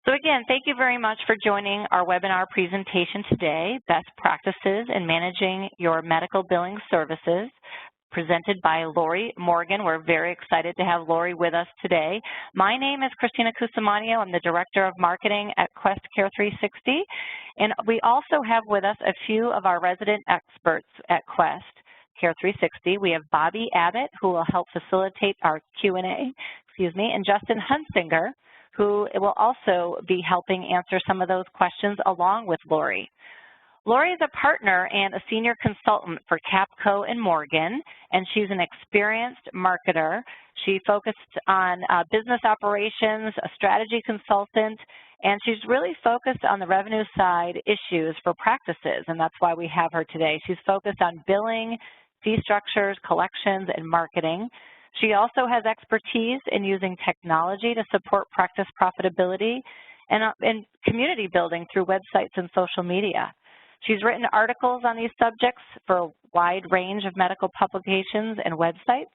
So again, thank you very much for joining our webinar presentation today, Best Practices in Managing Your Medical Billing Services, presented by Laurie Morgan. We're very excited to have Laurie with us today. My name is Christina Cusimano. I'm the Director of Marketing at Quest Care 360. And we also have with us a few of our resident experts at Quest Care 360. We have Bobby Abbott, who will help facilitate our Q&A, and Justin Hunsinger, who will also be helping answer some of those questions along with Laurie. Laurie is a partner and a senior consultant for Capco and Morgan, and she's an experienced marketer. She focused on business operations, a strategy consultant, and she's really focused on the revenue side issues for practices, and that's why we have her today. She's focused on billing, fee structures, collections, and marketing. She also has expertise in using technology to support practice profitability and community building through websites and social media. She's written articles on these subjects for a wide range of medical publications and websites.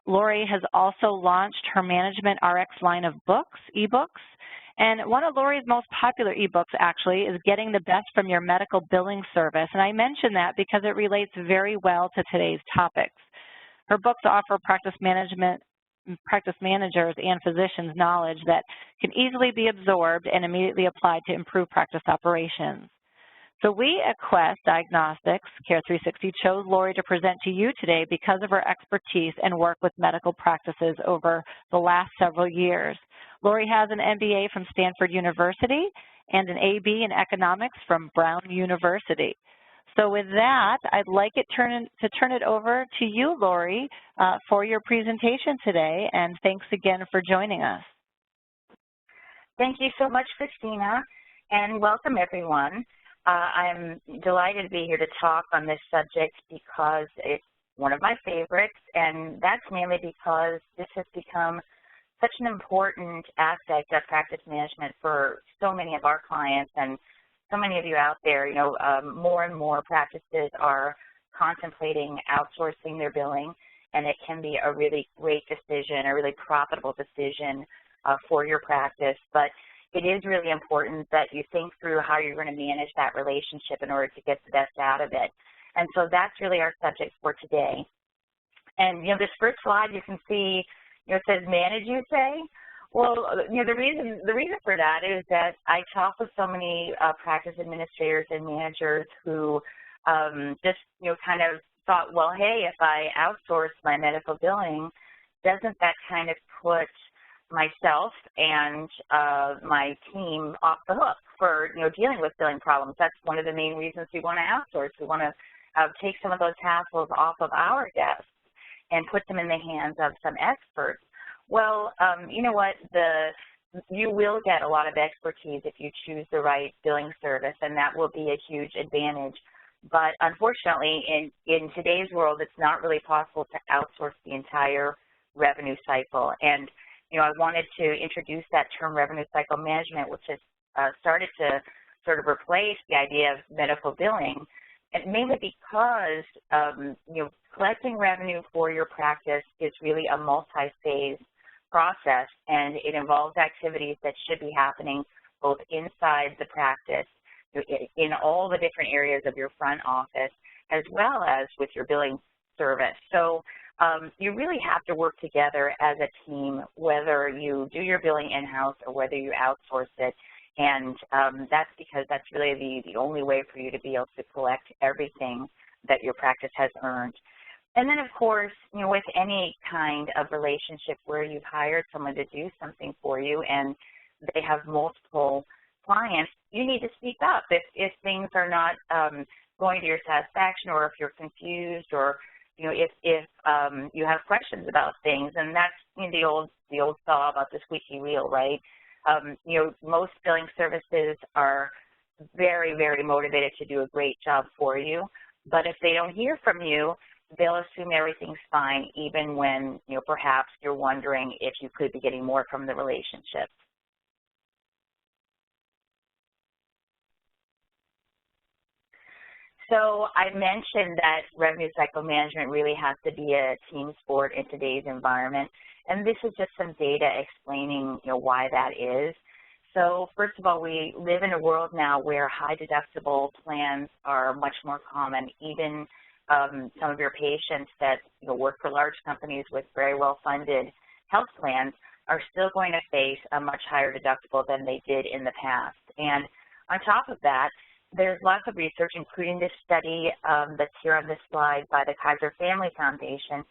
Laurie has also launched her Management RX line of books, ebooks, and one of Laurie's most popular ebooks actually is Getting the Best from Your Medical Billing Service, and I mention that because it relates very well to today's topics. Her books offer practice managers and physicians knowledge that can easily be absorbed and immediately applied to improve practice operations. So we at Quest Diagnostics Care 360 chose Laurie to present to you today because of her expertise and work with medical practices over the last several years. Laurie has an MBA from Stanford University and an AB in economics from Brown University. So with that, I'd like to turn it over to you, Laurie, for your presentation today, and thanks again for joining us. Thank you so much, Christina, and welcome everyone. I'm delighted to be here to talk on this subject because it's one of my favorites, and that's mainly because this has become such an important aspect of practice management for so many of our clients and so many of you out there. You know, more and more practices are contemplating outsourcing their billing, and it can be a really great decision, a really profitable decision for your practice. But it is really important that you think through how you're going to manage that relationship in order to get the best out of it. And so that's really our subject for today. And, you know, this first slide you can see, you know, it says manage, you say. Well, you know, the reason for that is that I talk with so many practice administrators and managers who just, you know, kind of thought, well, hey, if I outsource my medical billing, doesn't that kind of put myself and my team off the hook for, you know, dealing with billing problems? That's one of the main reasons we want to outsource. We want to take some of those hassles off of our desks and put them in the hands of some experts. Well, you know what, you will get a lot of expertise if you choose the right billing service, and that will be a huge advantage. But unfortunately, in today's world, it's not really possible to outsource the entire revenue cycle. And, you know, I wanted to introduce that term revenue cycle management, which has started to sort of replace the idea of medical billing, and mainly because, you know, collecting revenue for your practice is really a multi-phase process, and it involves activities that should be happening both inside the practice, in all the different areas of your front office, as well as with your billing service. So you really have to work together as a team, whether you do your billing in-house or whether you outsource it, and that's because that's really the only way for you to be able to collect everything that your practice has earned. And then, of course, you know, with any kind of relationship where you've hired someone to do something for you and they have multiple clients, you need to speak up if things are not going to your satisfaction, or if you're confused, or, you know, if you have questions about things. And that's, you know, the old saw about the squeaky wheel, right? You know, most billing services are very, very motivated to do a great job for you, but if they don't hear from you, they'll assume everything's fine, even when, you know, perhaps you're wondering if you could be getting more from the relationship. So I mentioned that revenue cycle management really has to be a team sport in today's environment, and this is just some data explaining, you know, why that is. So first of all, we live in a world now where high deductible plans are much more common. Even some of your patients that work for large companies with very well-funded health plans are still going to face a much higher deductible than they did in the past. And on top of that, there's lots of research, including this study that's here on this slide by the Kaiser Family Foundation,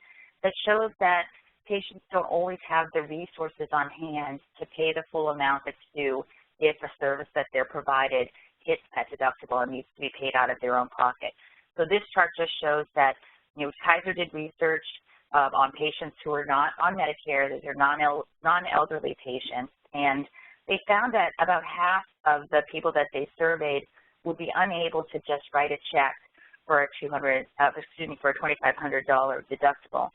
that shows that patients don't always have the resources on hand to pay the full amount that's due if a service that they're provided hits that deductible and needs to be paid out of their own pocket. So this chart just shows that, Kaiser did research on patients who are not on Medicare, that are non-elderly patients, and they found that about half of the people that they surveyed would be unable to just write a check for a $2,500 deductible.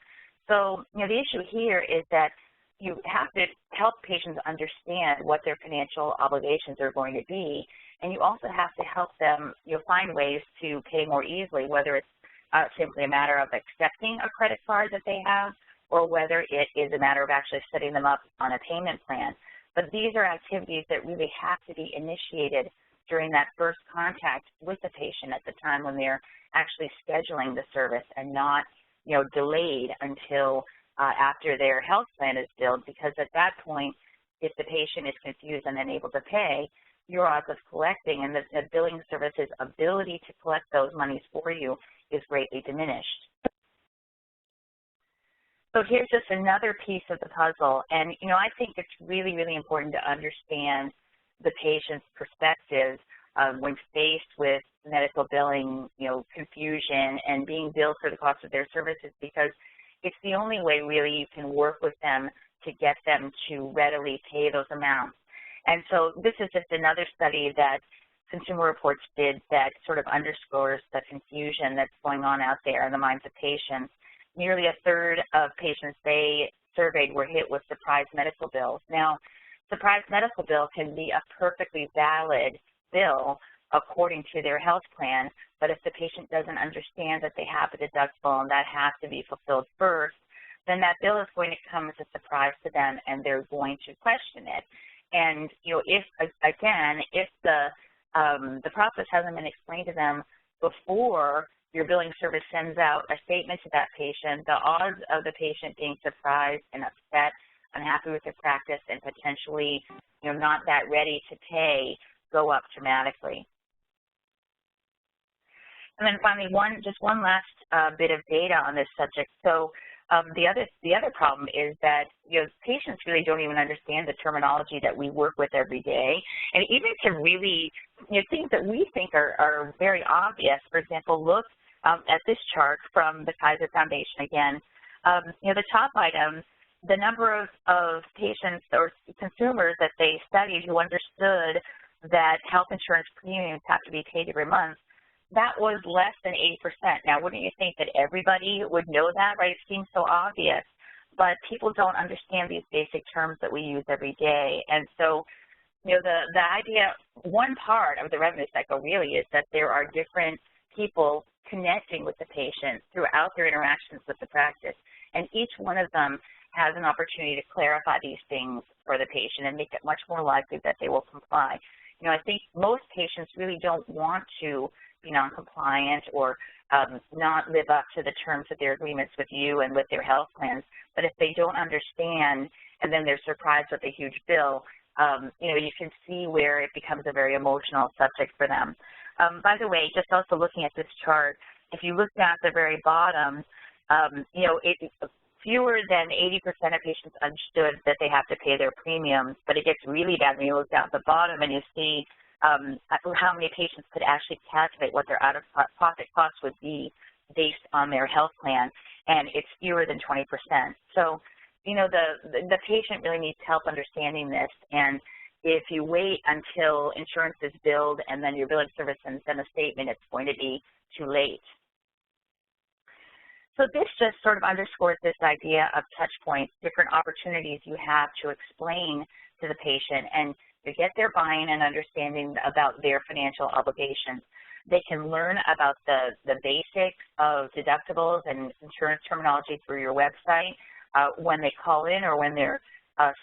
So, the issue here is that you have to help patients understand what their financial obligations are going to be, and you also have to help them, find ways to pay more easily, whether it's simply a matter of accepting a credit card that they have, or whether it is a matter of actually setting them up on a payment plan. But these are activities that really have to be initiated during that first contact with the patient at the time when they're actually scheduling the service, and not delayed until after their health plan is billed, because at that point, if the patient is confused and unable to pay, your odds of collecting and the billing service's ability to collect those monies for you is greatly diminished. So here's just another piece of the puzzle, and I think it's really, really important to understand the patient's perspective when faced with medical billing, confusion and being billed for the cost of their services, because it's the only way really you can work with them to get them to readily pay those amounts. And so this is just another study that Consumer Reports did that sort of underscores the confusion that's going on out there in the minds of patients. Nearly a third of patients they surveyed were hit with surprise medical bills. Now, surprise medical bill can be a perfectly valid bill according to their health plan, but if the patient doesn't understand that they have a deductible and that has to be fulfilled first, then that bill is going to come as a surprise to them, and they're going to question it. And if the process hasn't been explained to them before your billing service sends out a statement to that patient, the odds of the patient being surprised and upset, unhappy with their practice, and potentially not that ready to pay go up dramatically. And then finally, just one last bit of data on this subject. So the other problem is that patients really don't even understand the terminology that we work with every day, and even to really things that we think are very obvious. For example, look at this chart from the Kaiser Foundation again. The top items, the number of patients or consumers that they studied who understood that health insurance premiums have to be paid every month, that was less than 8%. Now, wouldn't you think that everybody would know that, right? It seems so obvious, but people don't understand these basic terms that we use every day. And so, the idea, one part of the revenue cycle really is that there are different people connecting with the patient throughout their interactions with the practice, and each one of them has an opportunity to clarify these things for the patient and make it much more likely that they will comply. I think most patients really don't want to be non-compliant or not live up to the terms of their agreements with you and with their health plans. But if they don't understand and then they're surprised with a huge bill, you can see where it becomes a very emotional subject for them. By the way, just also looking at this chart, if you look down at the very bottom, fewer than 80% of patients understood that they have to pay their premiums, but it gets really bad when you look down at the bottom and you see how many patients could actually calculate what their out-of-pocket costs would be based on their health plan, and it's fewer than 20%. So, the patient really needs help understanding this, and if you wait until insurance is billed and then your billing service sends them a statement, it's going to be too late. So this just sort of underscores this idea of touch points, different opportunities you have to explain to the patient and to get their buy-in and understanding about their financial obligations. They can learn about the basics of deductibles and insurance terminology through your website. When they call in or when they're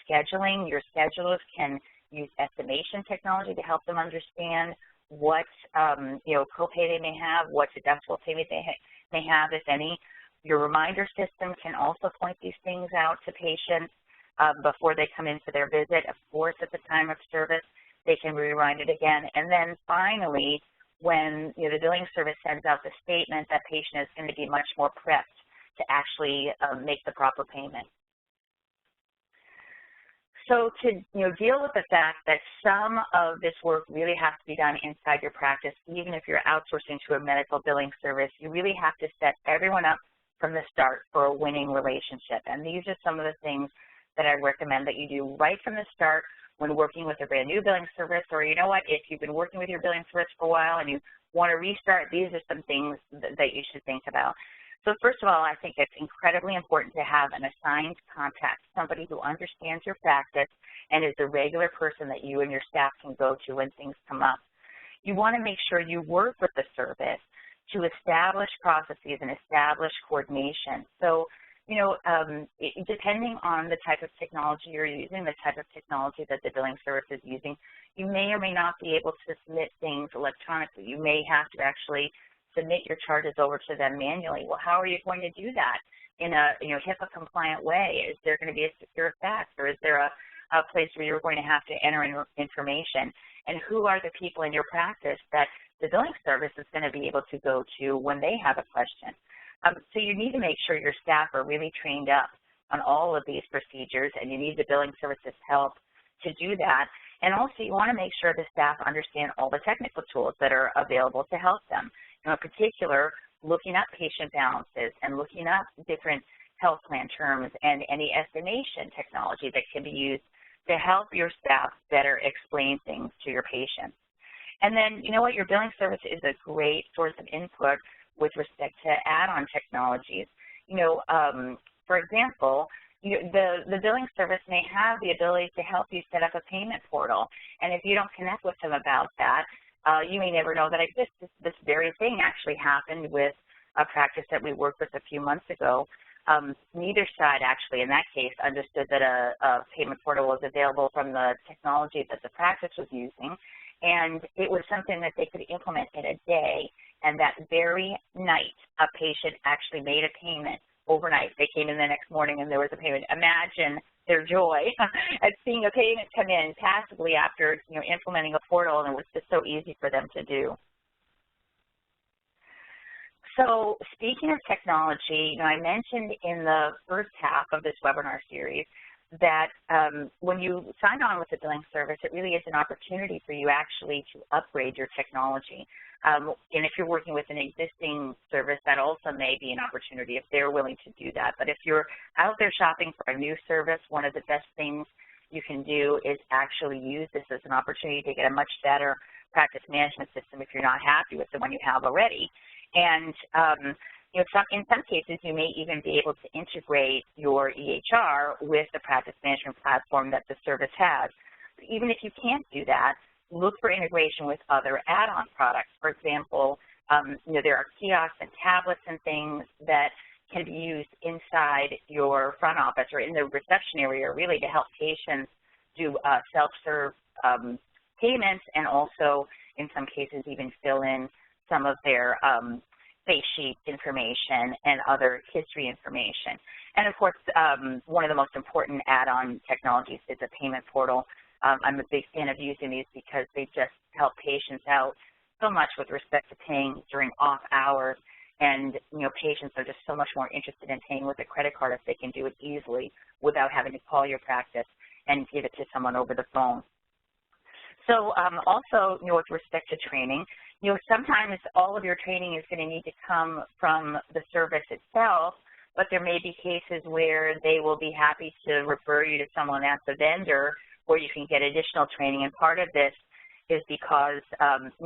scheduling, your schedulers can use estimation technology to help them understand what, copay they may have, what deductible payment they may have, if any. Your reminder system can also point these things out to patients before they come in for their visit. Of course, at the time of service, they can be reminded again. And then finally, when the billing service sends out the statement, that patient is going to be much more prepped to actually make the proper payment. So to deal with the fact that some of this work really has to be done inside your practice, even if you're outsourcing to a medical billing service, you really have to set everyone up from the start for a winning relationship. And these are some of the things that I recommend that you do right from the start when working with a brand new billing service, or if you've been working with your billing service for a while and you want to restart, these are some things that you should think about. So first of all, I think it's incredibly important to have an assigned contact, somebody who understands your practice and is a regular person that you and your staff can go to when things come up. You want to make sure you work with the service to establish processes and establish coordination. So, depending on the type of technology you're using, the type of technology that the billing service is using, you may or may not be able to submit things electronically. You may have to actually submit your charges over to them manually. Well, how are you going to do that in a HIPAA-compliant way? Is there going to be a secure fax, or is there a place where you're going to have to enter in information? And who are the people in your practice that the billing service is going to be able to go to when they have a question? So you need to make sure your staff are really trained up on all of these procedures, and you need the billing service's help to do that. And also you want to make sure the staff understand all the technical tools that are available to help them. In particular, looking up patient balances and looking up different health plan terms and any estimation technology that can be used to help your staff better explain things to your patients. And then, your billing service is a great source of input with respect to add-on technologies. For example, the billing service may have the ability to help you set up a payment portal. And if you don't connect with them about that, you may never know that exists. This very thing actually happened with a practice that we worked with a few months ago. Neither side actually in that case understood that a payment portal was available from the technology that the practice was using, and it was something that they could implement in a day, and that very night a patient actually made a payment overnight. They came in the next morning and there was a payment. Imagine their joy at seeing a payment come in passively after implementing a portal, and it was just so easy for them to do. So speaking of technology, I mentioned in the first half of this webinar series that when you sign on with the billing service, it really is an opportunity for you actually to upgrade your technology. And if you're working with an existing service, that also may be an opportunity if they're willing to do that. But if you're out there shopping for a new service, one of the best things you can do is actually use this as an opportunity to get a much better practice management system if you're not happy with the one you have already. And in some cases, you may even be able to integrate your EHR with the practice management platform that the service has. Even if you can't do that, look for integration with other add-on products. For example, there are kiosks and tablets and things that can be used inside your front office or in the reception area, really, to help patients do self-serve payments, and also, in some cases, even fill in some of their face sheet information and other history information. And of course, one of the most important add-on technologies is a payment portal. I'm a big fan of using these because they just help patients out so much with respect to paying during off hours. And patients are just so much more interested in paying with a credit card if they can do it easily without having to call your practice and give it to someone over the phone. So also, with respect to training, sometimes all of your training is going to need to come from the service itself, but there may be cases where they will be happy to refer you to someone at the vendor where you can get additional training. And part of this is because,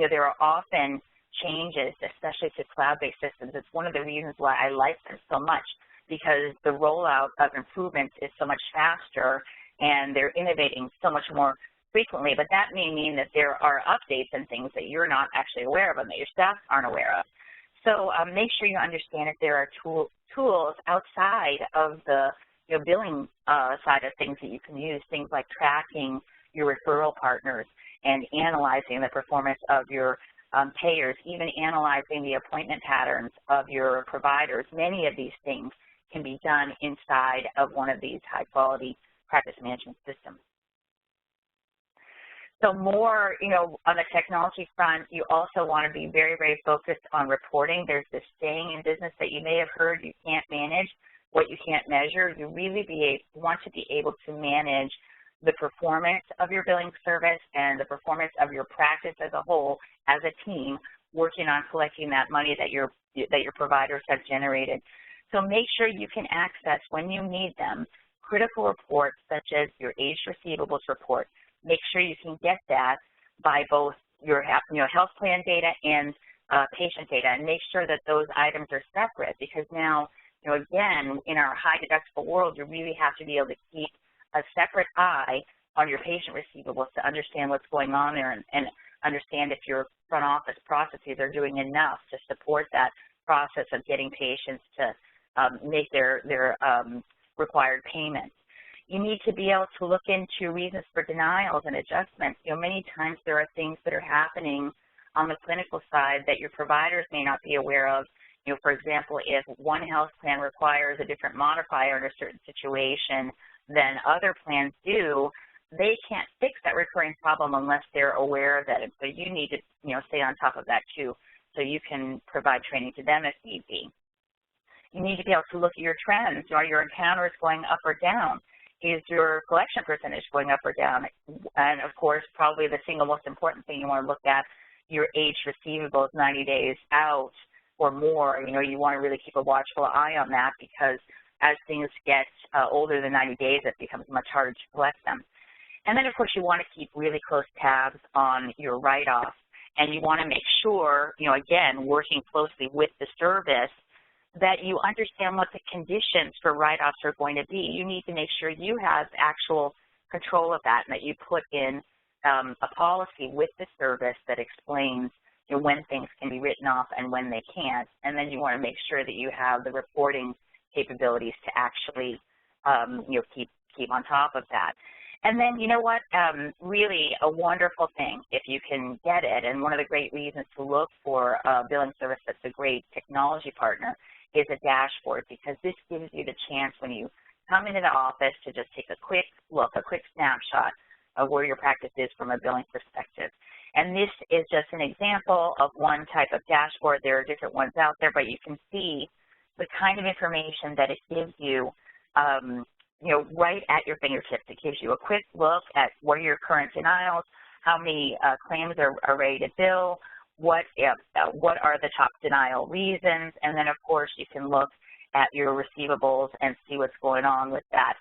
there are often changes, especially to cloud-based systems. It's one of the reasons why I like them so much, because the rollout of improvements is so much faster and they're innovating so much more frequently. But that may mean that there are updates and things that you're not actually aware of and that your staff aren't aware of. So make sure you understand if there are tools outside of the billing side of things that you can use, things like tracking your referral partners and analyzing the performance of your payers, even analyzing the appointment patterns of your providers. Many of these things can be done inside of one of these high-quality practice management systems. So more, on the technology front, you also want to be very, very focused on reporting. There's this saying in business that you may have heard: you can't manage what you can't measure. You really want to be able to manage the performance of your billing service and the performance of your practice as a whole, as a team, working on collecting that money that your providers have generated. So make sure you can access, when you need them, critical reports such as your aged receivables report. Make sure you can get that by both your health plan data and patient data, and make sure that those items are separate, because now, again, in our high deductible world, you really have to be able to keep a separate eye on your patient receivables to understand what's going on there and understand if your front office processes are doing enough to support that process of getting patients to make their required payments. You need to be able to look into reasons for denials and adjustments. Many times there are things that are happening on the clinical side that your providers may not be aware of. For example, if one health plan requires a different modifier in a certain situation than other plans do, they can't fix that recurring problem unless they're aware of it. So you need to, stay on top of that too, so you can provide training to them if need be. You need to be able to look at your trends. Are your encounters going up or down? Is your collection percentage going up or down? And of course, probably the single most important thing you want to look at, your aged receivables 90 days out or more. You want to really keep a watchful eye on that, because as things get older than 90 days, it becomes much harder to collect them. And then, of course, you want to keep really close tabs on your write-offs, and you want to make sure, again, working closely with the service, that you understand what the conditions for write-offs are going to be. You need to make sure you have actual control of that, and that you put in a policy with the service that explains when things can be written off and when they can't. And then you want to make sure that you have the reporting capabilities to actually keep on top of that. And then, really a wonderful thing, if you can get it, and one of the great reasons to look for a billing service that's a great technology partner is a dashboard, because this gives you the chance when you come into the office to just take a quick look, a quick snapshot of where your practice is from a billing perspective. And this is just an example of one type of dashboard. There are different ones out there, but you can see the kind of information that it gives you, right at your fingertips. It gives you a quick look at what are your current denials, how many claims are ready to bill, what are the top denial reasons, and then, of course, you can look at your receivables and see what's going on with that,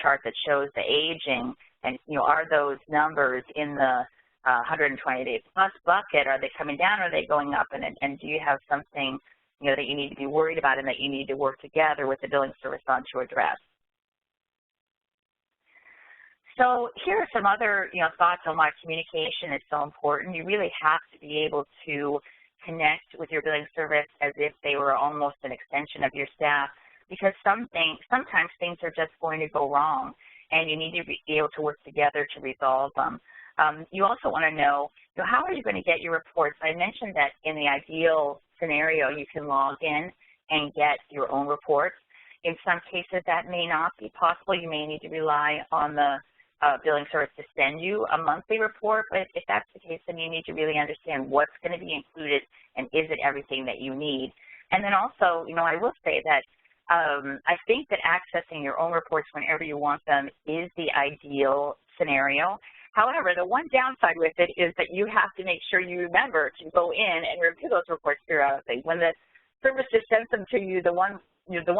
chart that shows the aging, and, are those numbers in the 120-day plus bucket, are they coming down, or are they going up, and do you have something, that you need to be worried about and that you need to work together with the billing service on to address. So here are some other, thoughts on why communication is so important. You really have to be able to connect with your billing service as if they were almost an extension of your staff, because sometimes things are just going to go wrong, and you need to be able to work together to resolve them. You also want to know, how are you going to get your reports? I mentioned that in the ideal scenario, you can log in and get your own reports. In some cases, that may not be possible. You may need to rely on the billing service to send you a monthly report, but if that's the case, then you need to really understand what's going to be included and is it everything that you need. And then also, I will say that I think that accessing your own reports whenever you want them is the ideal scenario. However, the one downside with it is that you have to make sure you remember to go in and review those reports periodically. When the service just sends them to you, the one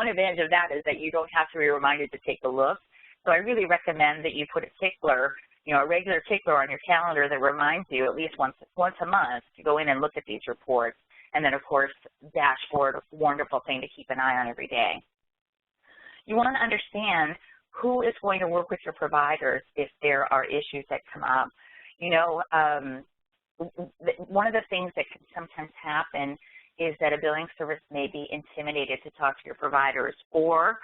advantage of that is that you don't have to be reminded to take a look. So I really recommend that you put a tickler, a regular tickler on your calendar that reminds you at least once a month to go in and look at these reports. And then, of course, dashboard, a wonderful thing to keep an eye on every day. You want to understand who is going to work with your providers if there are issues that come up. One of the things that can sometimes happen is that a billing service may be intimidated to talk to your providers, or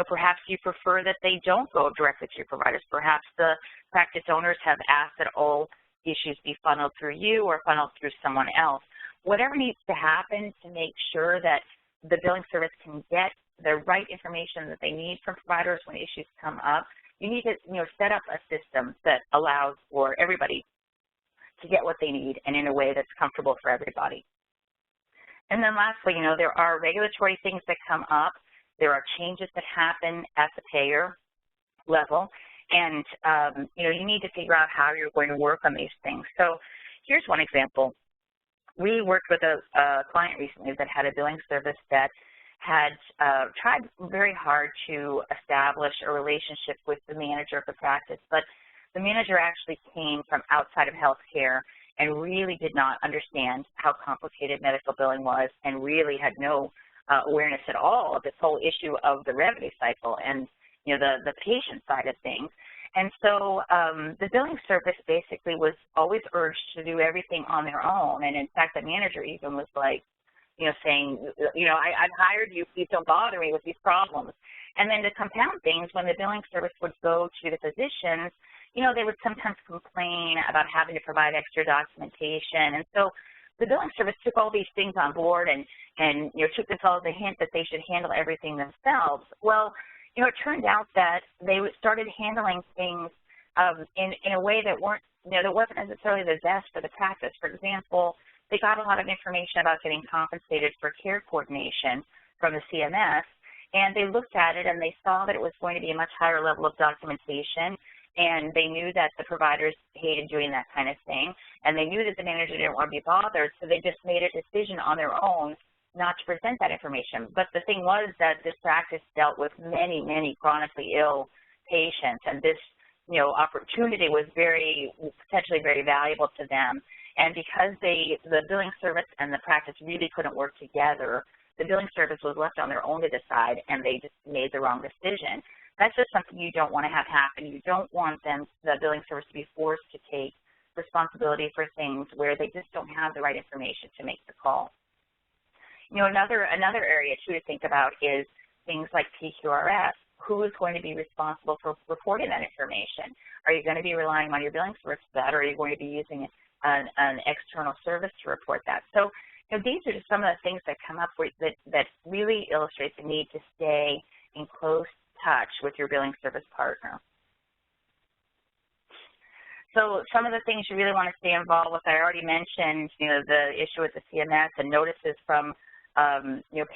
perhaps you prefer that they don't go directly to your providers. Perhaps the practice owners have asked that all issues be funneled through you or funneled through someone else. Whatever needs to happen to make sure that the billing service can get the right information that they need from providers when issues come up, you need to set up a system that allows for everybody to get what they need and in a way that's comfortable for everybody. And then lastly, there are regulatory things that come up. There are changes that happen at the payer level, and you need to figure out how you're going to work on these things. So here's one example. We worked with a client recently that had a billing service that had tried very hard to establish a relationship with the manager of the practice, but the manager actually came from outside of healthcare and really did not understand how complicated medical billing was, and really had no awareness at all of this whole issue of the revenue cycle and the patient side of things. And so the billing service basically was always urged to do everything on their own. And in fact, the manager even was like, saying, I've hired you, please don't bother me with these problems. And then to compound things, when the billing service would go to the physicians, they would sometimes complain about having to provide extra documentation. And so the billing service took all these things on board and took this all as a hint that they should handle everything themselves. Well, it turned out that they started handling things in a way that that wasn't necessarily the best for the practice. For example, they got a lot of information about getting compensated for care coordination from the CMS, and they looked at it and they saw that it was going to be a much higher level of documentation, and they knew that the providers hated doing that kind of thing, and they knew that the manager didn't want to be bothered, so they just made a decision on their own not to present that information. But the thing was that this practice dealt with many, many chronically ill patients, and this opportunity was potentially very valuable to them. And because the billing service and the practice really couldn't work together, the billing service was left on their own to decide, and they just made the wrong decision. That's just something you don't want to have happen. You don't want the billing service to be forced to take responsibility for things where they just don't have the right information to make the call. Another area, too, to think about is things like PQRS. Who is going to be responsible for reporting that information? Are you going to be relying on your billing service for that, or are you going to be using an external service to report that? So these are just some of the things that come up that really illustrate the need to stay in close touch with your billing service partner. So some of the things you really want to stay involved with, I already mentioned, the issue with the CMS and notices from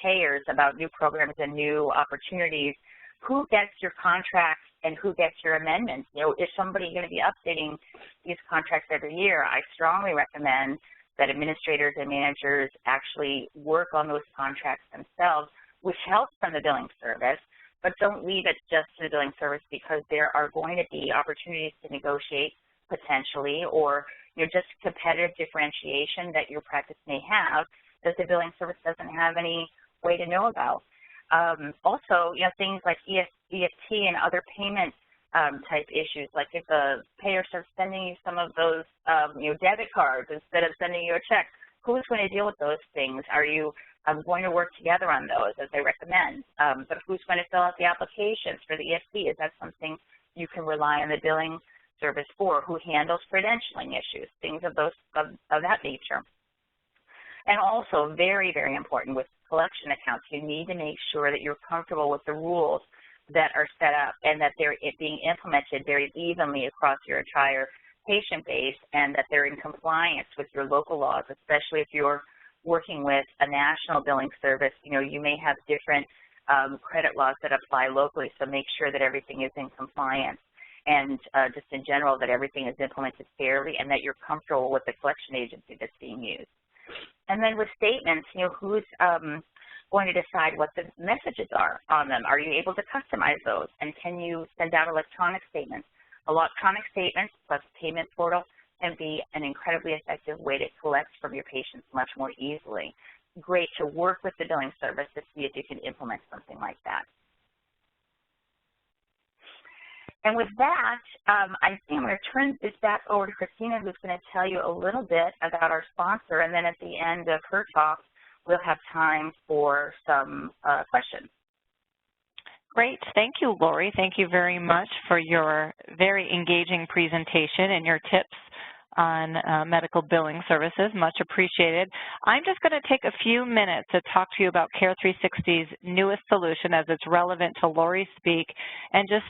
payers about new programs and new opportunities. Who gets your contracts and who gets your amendments? Is somebody going to be updating these contracts every year? I strongly recommend that administrators and managers actually work on those contracts themselves, which helps from the billing service, but don't leave it just to the billing service, because there are going to be opportunities to negotiate potentially, or just competitive differentiation that your practice may have that the billing service doesn't have any way to know about. Also, things like EFT and other payment type issues, like if the payer starts sending you some of those, debit cards instead of sending you a check, who's going to deal with those things? Are you going to work together on those, as they recommend? But who's going to fill out the applications for the EFT? Is that something you can rely on the billing service for? Who handles credentialing issues? Things of that nature. And also, very, very important with collection accounts, you need to make sure that you're comfortable with the rules that are set up and that they're being implemented very evenly across your entire patient base, and that they're in compliance with your local laws, especially if you're working with a national billing service. You may have different credit laws that apply locally, so make sure that everything is in compliance, and just in general that everything is implemented fairly and that you're comfortable with the collection agency that's being used. And then with statements, who's going to decide what the messages are on them? Are you able to customize those? And can you send out electronic statements? Electronic statements plus payment portal can be an incredibly effective way to collect from your patients much more easily. Great to work with the billing service to see if you can implement something like that. And with that, I think I'm going to turn this back over to Christina, who's going to tell you a little bit about our sponsor, and then at the end of her talk, we'll have time for some questions. Great. Thank you, Laurie. Thank you very much for your very engaging presentation and your tips on medical billing services. Much appreciated. I'm just going to take a few minutes to talk to you about Care360's newest solution as it's relevant to Laurie's speak, and just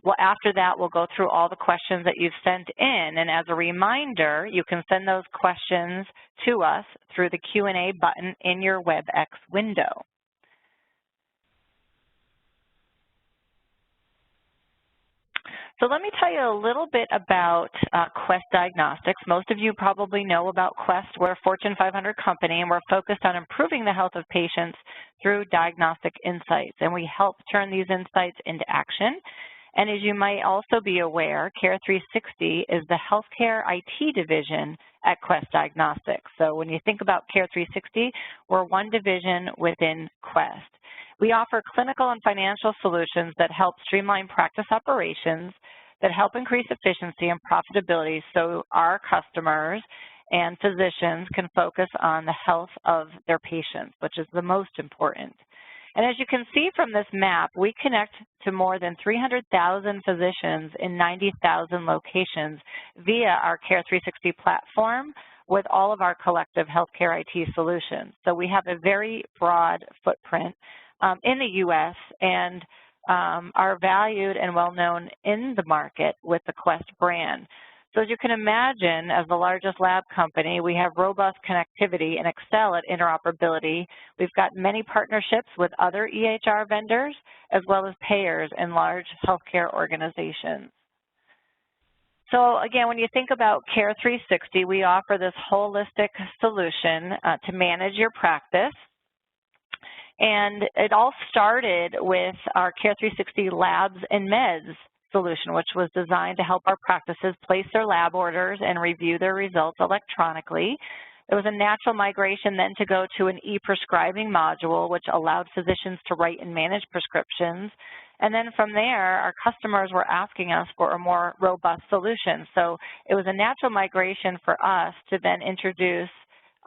well, after that, we'll go through all the questions that you've sent in. And as a reminder, you can send those questions to us through the Q&A button in your WebEx window. So let me tell you a little bit about Quest Diagnostics. Most of you probably know about Quest. We're a Fortune 500 company, and we're focused on improving the health of patients through diagnostic insights. And we help turn these insights into action. And as you might also be aware, Care360 is the healthcare IT division at Quest Diagnostics. So when you think about Care360, we're one division within Quest. We offer clinical and financial solutions that help streamline practice operations, that help increase efficiency and profitability so our customers and physicians can focus on the health of their patients, which is the most important. And as you can see from this map, we connect to more than 300,000 physicians in 90,000 locations via our Care360 platform with all of our collective healthcare IT solutions. So we have a very broad footprint in the U.S. and are valued and well-known in the market with the Quest brand. So as you can imagine, as the largest lab company, we have robust connectivity and excel at interoperability. We've got many partnerships with other EHR vendors, as well as payers and large healthcare organizations. So again, when you think about Care360, we offer this holistic solution to manage your practice. And it all started with our Care360 Labs and Meds solution, which was designed to help our practices place their lab orders and review their results electronically. There was a natural migration then to go to an e-prescribing module, which allowed physicians to write and manage prescriptions. And then from there, our customers were asking us for a more robust solution. So it was a natural migration for us to then introduce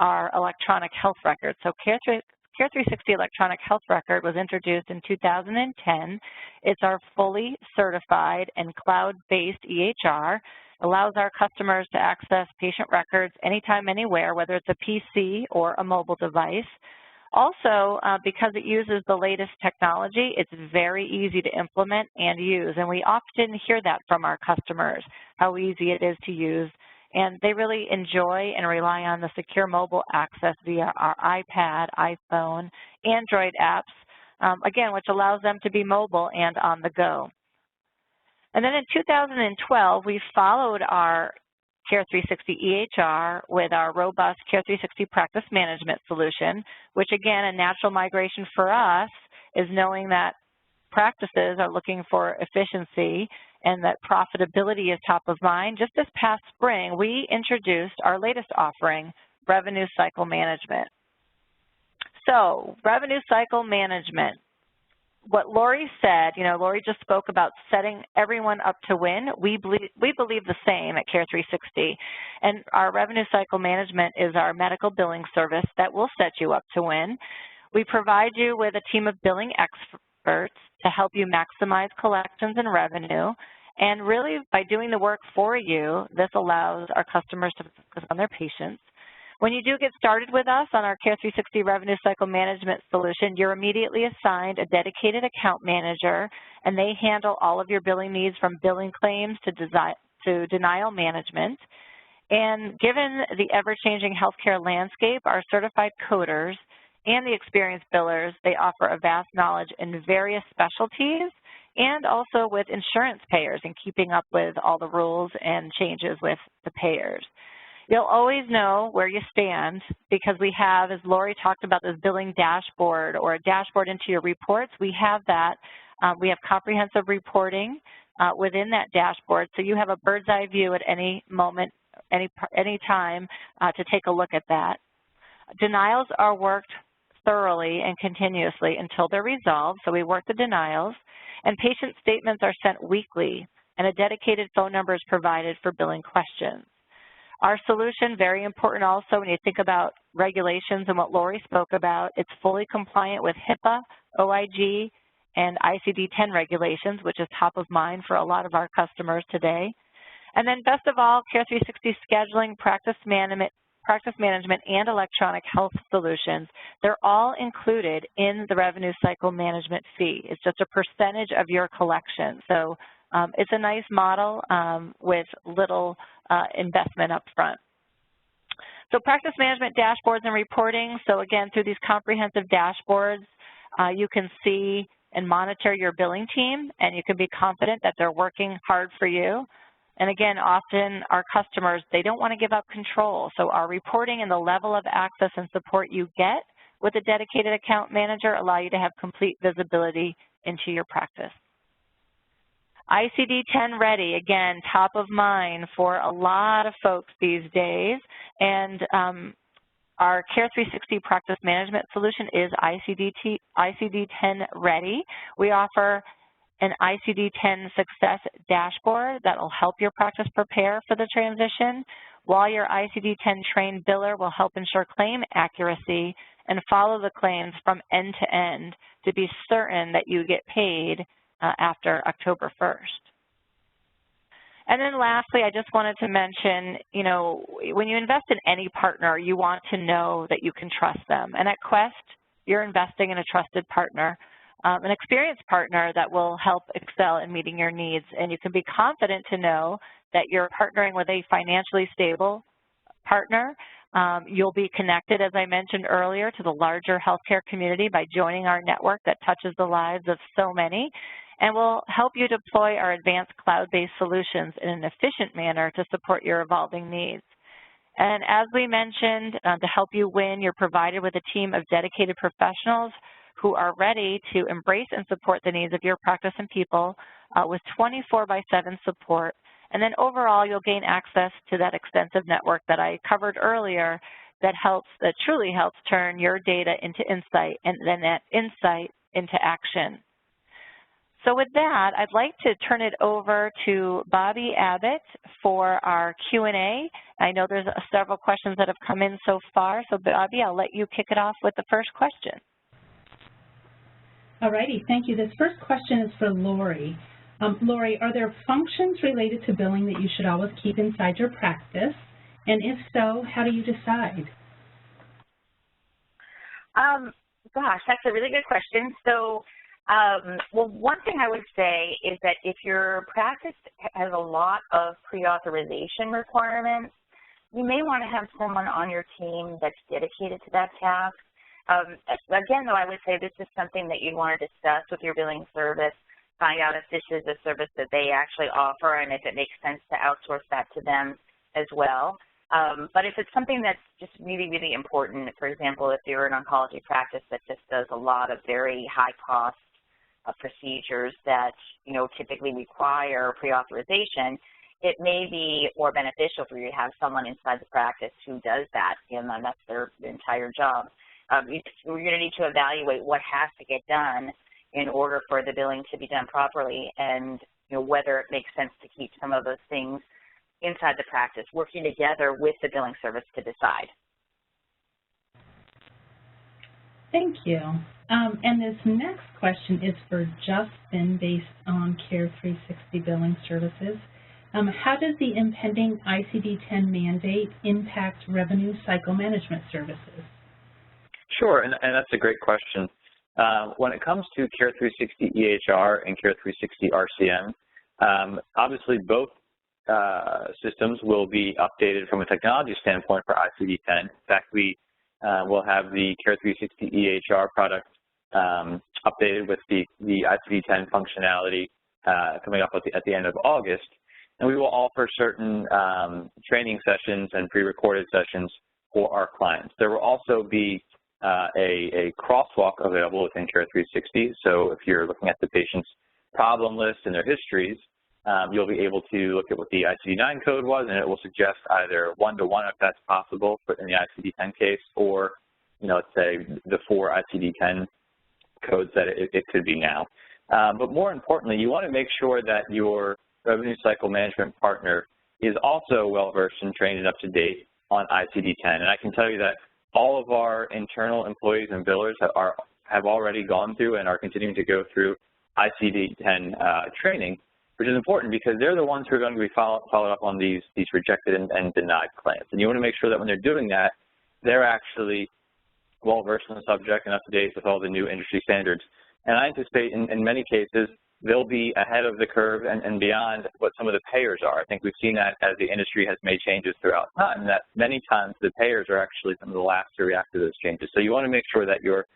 our electronic health record. So Care360 Electronic Health Record was introduced in 2010. It's our fully certified and cloud-based EHR. Allows our customers to access patient records anytime, anywhere, whether it's a PC or a mobile device. Also, because it uses the latest technology, it's very easy to implement and use. And we often hear that from our customers, how easy it is to use. And they really enjoy and rely on the secure mobile access via our iPad, iPhone, Android apps, again, which allows them to be mobile and on the go. And then in 2012, we followed our Care360 EHR with our robust Care360 Practice Management solution, which again, a natural migration for us is knowing that practices are looking for efficiency and that profitability is top of mind. Just this past spring, we introduced our latest offering, Revenue Cycle Management. So, Revenue Cycle Management. What Laurie said, Laurie just spoke about setting everyone up to win. We believe the same at Care360. And our Revenue Cycle Management is our medical billing service that will set you up to win. We provide you with a team of billing experts to help you maximize collections and revenue. And really, by doing the work for you, this allows our customers to focus on their patients. When you do get started with us on our Care360 Revenue Cycle Management solution, you're immediately assigned a dedicated account manager, and they handle all of your billing needs from billing claims to denial management. And given the ever-changing healthcare landscape, our certified coders and the experienced billers, they offer a vast knowledge in various specialties and also with insurance payers and keeping up with all the rules and changes with the payers. You'll always know where you stand because we have, as Laurie talked about, this billing dashboard or a dashboard into your reports. We have that. We have comprehensive reporting within that dashboard, so you have a bird's eye view at any moment, any time to take a look at that. Denials are worked thoroughly and continuously until they're resolved, so we work the denials, and patient statements are sent weekly, and a dedicated phone number is provided for billing questions. Our solution, very important also when you think about regulations and what Laurie spoke about, it's fully compliant with HIPAA, OIG, and ICD-10 regulations, which is top of mind for a lot of our customers today. And then best of all, Care360 scheduling, practice management, and electronic health solutions, they're all included in the revenue cycle management fee. It's just a percentage of your collection. So it's a nice model with little investment up front. So practice management dashboards and reporting. So again, through these comprehensive dashboards, you can see and monitor your billing team, and you can be confident that they're working hard for you. And again, often our customers, they don't want to give up control. So our reporting and the level of access and support you get with a dedicated account manager allow you to have complete visibility into your practice. ICD-10 Ready, again, top of mind for a lot of folks these days. And our Care360 practice management solution is ICD-10 Ready. We offer an ICD-10 success dashboard that will help your practice prepare for the transition, while your ICD-10 trained biller will help ensure claim accuracy and follow the claims from end to end to be certain that you get paid after October 1st. And then lastly, I just wanted to mention, you know, when you invest in any partner, you want to know that you can trust them. And at Quest, you're investing in a trusted partner, an experienced partner that will help excel in meeting your needs. And you can be confident to know that you're partnering with a financially stable partner. You'll be connected, as I mentioned earlier, to the larger healthcare community by joining our network that touches the lives of so many, and will help you deploy our advanced cloud-based solutions in an efficient manner to support your evolving needs. And as we mentioned, to help you win, you're provided with a team of dedicated professionals who are ready to embrace and support the needs of your practice and people with 24/7 support. And then overall, you'll gain access to that extensive network that I covered earlier that truly helps turn your data into insight and then that insight into action. So with that, I'd like to turn it over to Bobby Abbott for our Q&A. I know there's several questions that have come in so far. So Bobby, I'll let you kick it off with the first question. All righty, thank you. This first question is for Laurie. Laurie, are there functions related to billing that you should always keep inside your practice? And if so, how do you decide? Gosh, that's a really good question. So, well, one thing I would say is that if your practice has a lot of pre-authorization requirements, you may want to have someone on your team that's dedicated to that task. Again, though, I would say this is something that you'd want to discuss with your billing service, find out if this is a service that they actually offer and if it makes sense to outsource that to them as well. But if it's something that's just really, really important, for example, if you're an oncology practice that just does a lot of very high-cost procedures that, you know, typically require pre-authorization, it may be more beneficial for you to have someone inside the practice who does that, and that's their entire job. You're going to need to evaluate what has to get done in order for the billing to be done properly, and you know, whether it makes sense to keep some of those things inside the practice, working together with the billing service to decide. Thank you. And this next question is for Justin, based on Care360 billing services. How does the impending ICD-10 mandate impact revenue cycle management services? Sure, and that's a great question. When it comes to Care360 EHR and Care360 RCM, obviously both systems will be updated from a technology standpoint for ICD-10. In fact, we will have the Care360 EHR product updated with the ICD-10 functionality coming up at the end of August. And we will offer certain training sessions and pre-recorded sessions for our clients. There will also be a crosswalk available within Care360. So if you're looking at the patient's problem list and their histories, you'll be able to look at what the ICD-9 code was, and it will suggest either one-to-one if that's possible in the ICD-10 case, or, you know, let's say the 4 ICD-10 codes that it could be now. But more importantly, you want to make sure that your revenue cycle management partner is also well-versed and trained and up to date on ICD-10. And I can tell you that all of our internal employees and billers have already gone through and are continuing to go through ICD-10 training, which is important because they're the ones who are going to be followed up on these rejected and denied claims. And you want to make sure that when they're doing that, they're actually well-versed in the subject and up to date with all the new industry standards. And I anticipate in many cases, they'll be ahead of the curve and beyond what some of the payers are. I think we've seen that as the industry has made changes throughout time, that many times the payers are actually some of the last to react to those changes. So you want to make sure that your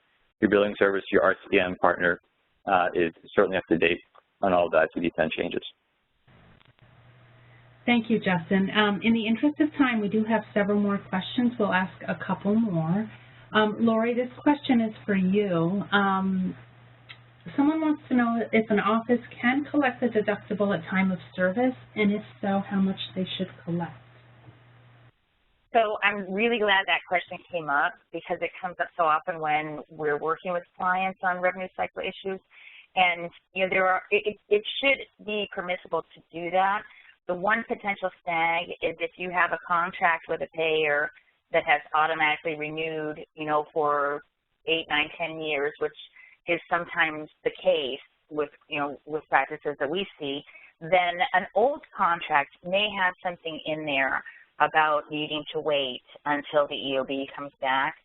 billing service, your RCM partner, is certainly up to date on all of the ICD-10 changes. Thank you, Justin. In the interest of time, we do have several more questions. We'll ask a couple more. Laurie, this question is for you. Someone wants to know if an office can collect the deductible at time of service, and if so, how much they should collect. So I'm really glad that question came up because it comes up so often when we're working with clients on revenue cycle issues. And you know, it should be permissible to do that. The one potential snag is if you have a contract with a payer that has automatically renewed, you know, for 8, 9, 10 years, which is sometimes the case with, you know, with practices that we see, then an old contract may have something in there about needing to wait until the EOB comes back,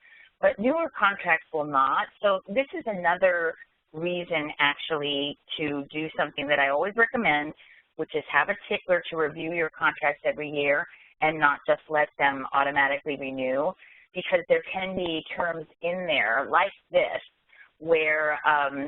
but newer contracts will not. So this is another reason actually to do something that I always recommend, which is have a tickler to review your contracts every year and not just let them automatically renew, because there can be terms in there like this where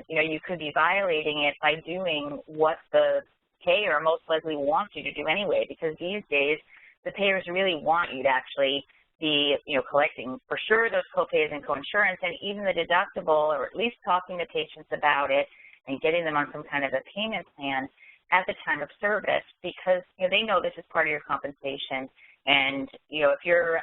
you know, you could be violating it by doing what the payer most likely wants you to do anyway, because these days the payers really want you to actually be, you know, collecting for sure those copays and coinsurance, and even the deductible, or at least talking to patients about it and getting them on some kind of a payment plan at the time of service, because you know, they know this is part of your compensation. And you know, if you're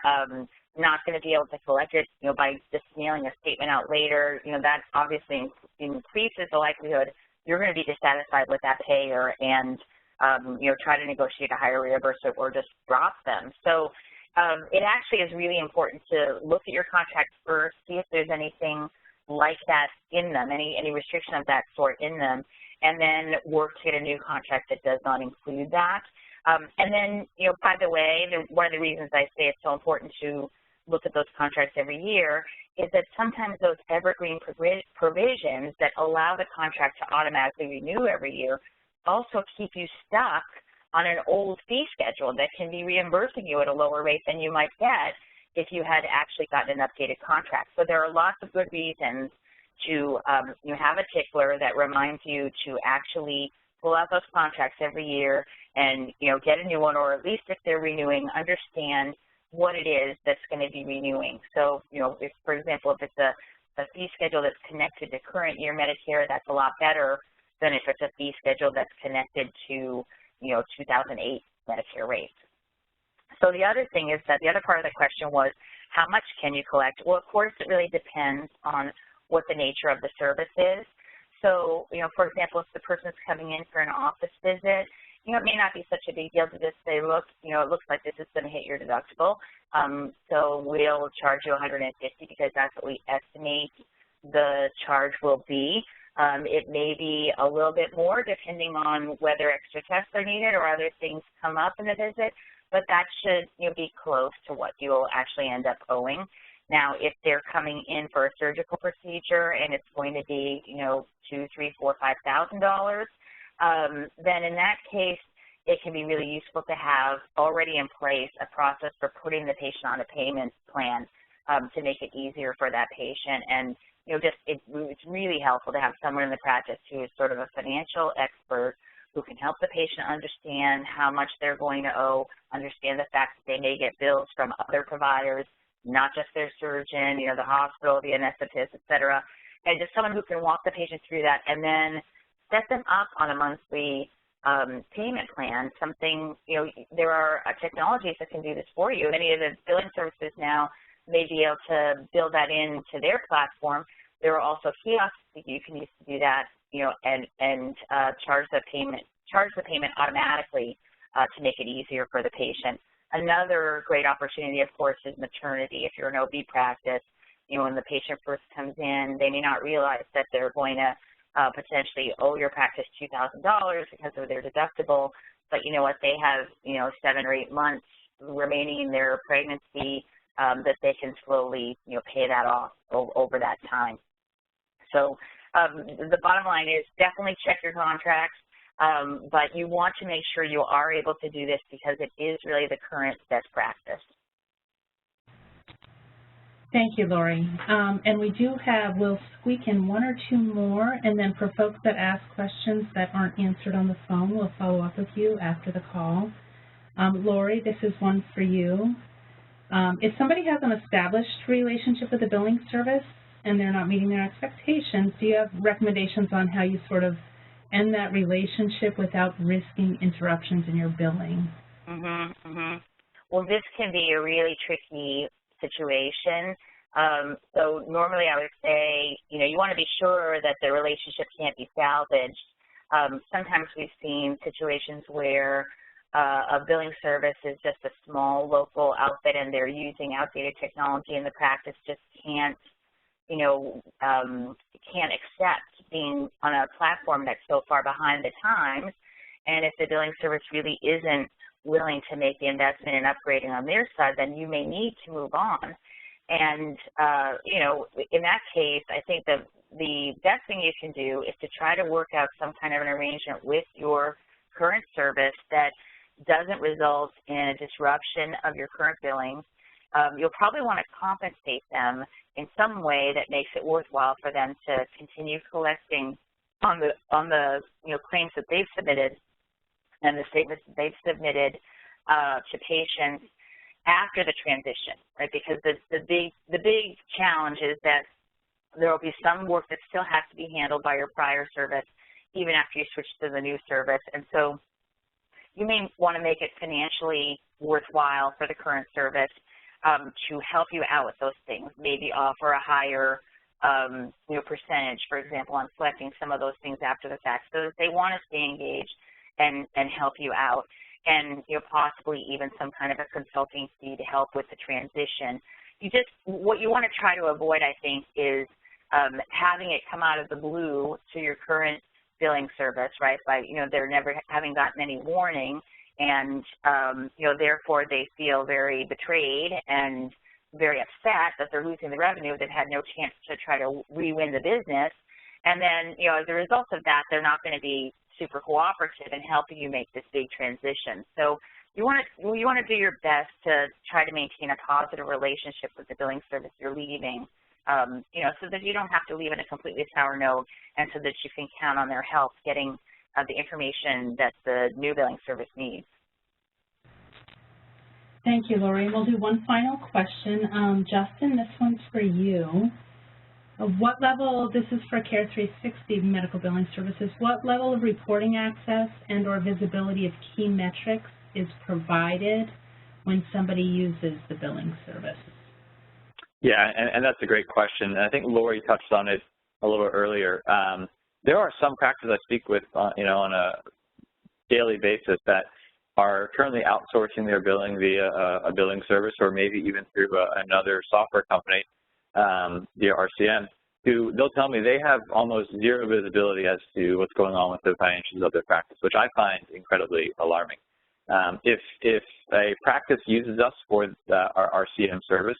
not going to be able to collect it, you know, by just mailing a statement out later, you know, that obviously increases the likelihood you're going to be dissatisfied with that payer and you know, try to negotiate a higher reimbursement or just drop them. So it actually is really important to look at your contracts first, see if there's anything like that in them, any restriction of that sort in them, and then work to get a new contract that does not include that. And then, you know, by the way, one of the reasons I say it's so important to look at those contracts every year is that sometimes those evergreen provisions that allow the contract to automatically renew every year also keep you stuck on an old fee schedule that can be reimbursing you at a lower rate than you might get if you had actually gotten an updated contract. So there are lots of good reasons to you know, have a tickler that reminds you to actually pull out those contracts every year and, you know, get a new one, or at least if they're renewing, understand what it is that's going to be renewing. So, you know, if, for example, if it's a fee schedule that's connected to current year Medicare, that's a lot better than if it's a fee schedule that's connected to, you know, 2008 Medicare rates. So the other thing is that the other part of the question was, how much can you collect? Well, of course, it really depends on what the nature of the service is. So, you know, for example, if the person's coming in for an office visit, you know, it may not be such a big deal to just say, look, you know, it looks like this is going to hit your deductible, so we'll charge you $150 because that's what we estimate the charge will be. It may be a little bit more depending on whether extra tests are needed or other things come up in the visit, but that should, you know, be close to what you'll actually end up owing. Now, if they're coming in for a surgical procedure and it's going to be, you know, $2,000, $3,000, $4,000, $5,000, then in that case, it can be really useful to have already in place a process for putting the patient on a payment plan to make it easier for that patient. And, you know, just it's really helpful to have someone in the practice who is sort of a financial expert who can help the patient understand how much they're going to owe, understand the fact that they may get bills from other providers, not just their surgeon, you know, the hospital, the anesthetist, et cetera, and just someone who can walk the patient through that and then set them up on a monthly payment plan, something, you know, there are technologies that can do this for you. Many of the billing services now may be able to build that into their platform. There are also kiosks that you can use to do that, you know, and charge the payment automatically to make it easier for the patient. Another great opportunity, of course, is maternity. If you're an OB practice, when the patient first comes in, they may not realize that they're going to potentially owe your practice $2,000 because of their deductible, but you know what, they have 7 or 8 months remaining in their pregnancy that they can slowly pay that off over that time. So the bottom line is definitely check your contracts, but you want to make sure you are able to do this because it is really the current best practice. Thank you, Laurie. And we'll squeak in 1 or 2 more, and then for folks that ask questions that aren't answered on the phone, we'll follow up with you after the call. Laurie, this is one for you. If somebody has an established relationship with a billing service and they're not meeting their expectations, do you have recommendations on how you sort of end that relationship without risking interruptions in your billing? Well, this can be a really tricky situation. So normally I would say, you want to be sure that the relationship can't be salvaged. Sometimes we've seen situations where a billing service is just a small local outfit and they're using outdated technology and the practice just can't accept being on a platform that's so far behind the times. And if the billing service really isn't willing to make the investment in upgrading on their side, then you may need to move on. And, in that case, I think the best thing you can do is to try to work out some kind of an arrangement with your current service that doesn't result in a disruption of your current billing. You'll probably want to compensate them in some way that makes it worthwhile for them to continue collecting on the claims that they've submitted and the statements that they've submitted to patients after the transition, right? Because the big challenge is that there will be some work that still has to be handled by your prior service even after you switch to the new service. And so you may want to make it financially worthwhile for the current service to help you out with those things, maybe offer a higher percentage, for example, on collecting some of those things after the fact so that they want to stay engaged and help you out, and possibly even some kind of a consulting fee to help with the transition. What you want to try to avoid, I think, is having it come out of the blue to your current billing service, right? By they're never having gotten any warning, and therefore they feel very betrayed and very upset that they're losing the revenue. They've had no chance to try to re-win the business, and then as a result of that, they're not going to be super cooperative in helping you make this big transition. So you want to do your best to try to maintain a positive relationship with the billing service you're leaving, so that you don't have to leave in a completely sour note, and so that you can count on their help getting the information that the new billing service needs. Thank you, Laurie. We'll do one final question. Justin, this one's for you. What level, this is for Care 360 medical billing services, what level of reporting access and or visibility of key metrics is provided when somebody uses the billing service? Yeah, and that's a great question. And I think Laurie touched on it a little earlier. There are some practices I speak with, on a daily basis that are currently outsourcing their billing via a billing service, or maybe even through another software company via RCM, who they'll tell me they have almost zero visibility as to what's going on with the financials of their practice, which I find incredibly alarming. If a practice uses us for our RCM service,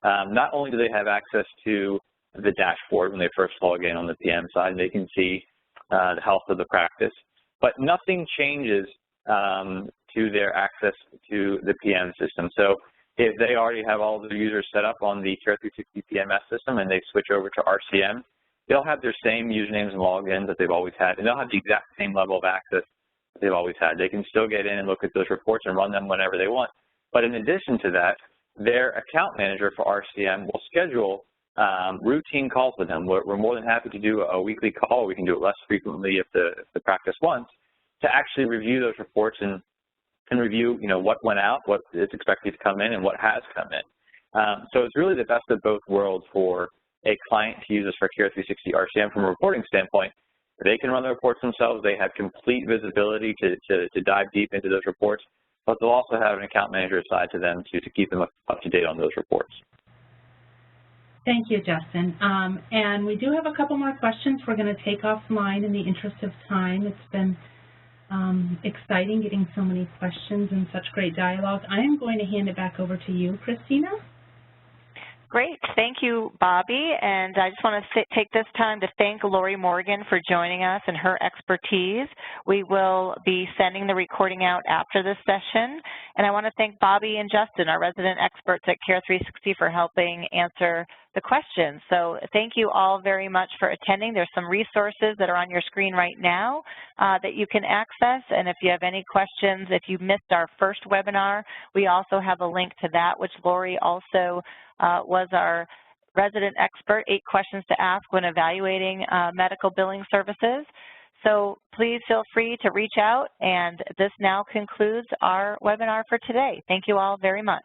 not only do they have access to the dashboard when they first log in on the PM side, they can see the health of the practice, but nothing changes to their access to the PM system. So if they already have all of their users set up on the Care 360 PMS system and they switch over to RCM, they'll have their same usernames and logins that they've always had, and they'll have the exact same level of access that they've always had. They can still get in and look at those reports and run them whenever they want. But in addition to that, their account manager for RCM will schedule routine calls with them. We're more than happy to do a weekly call. We can do it less frequently if the practice wants, to actually review those reports and review, what went out, what is expected to come in, and what has come in. So it's really the best of both worlds for a client to use us for Care 360 RCM from a reporting standpoint, They can run the reports themselves. They have complete visibility to dive deep into those reports, but they'll also have an account manager assigned to them to keep them up to date on those reports. Thank you, Justin. And we do have a couple more questions we're going to take offline in the interest of time. It's been exciting getting so many questions and such great dialogue. I am going to hand it back over to you, Christina. Great. Thank you, Bobby. And I just want to take this time to thank Laurie Morgan for joining us and her expertise. We will be sending the recording out after this session. And I want to thank Bobby and Justin, our resident experts at Care360, for helping answer the questions. So thank you all very much for attending. There's some resources that are on your screen right now that you can access. And if you have any questions, if you missed our first webinar, we also have a link to that, which Laurie also was our resident expert, 8 questions to ask when evaluating medical billing services. So please feel free to reach out, and this now concludes our webinar for today. Thank you all very much.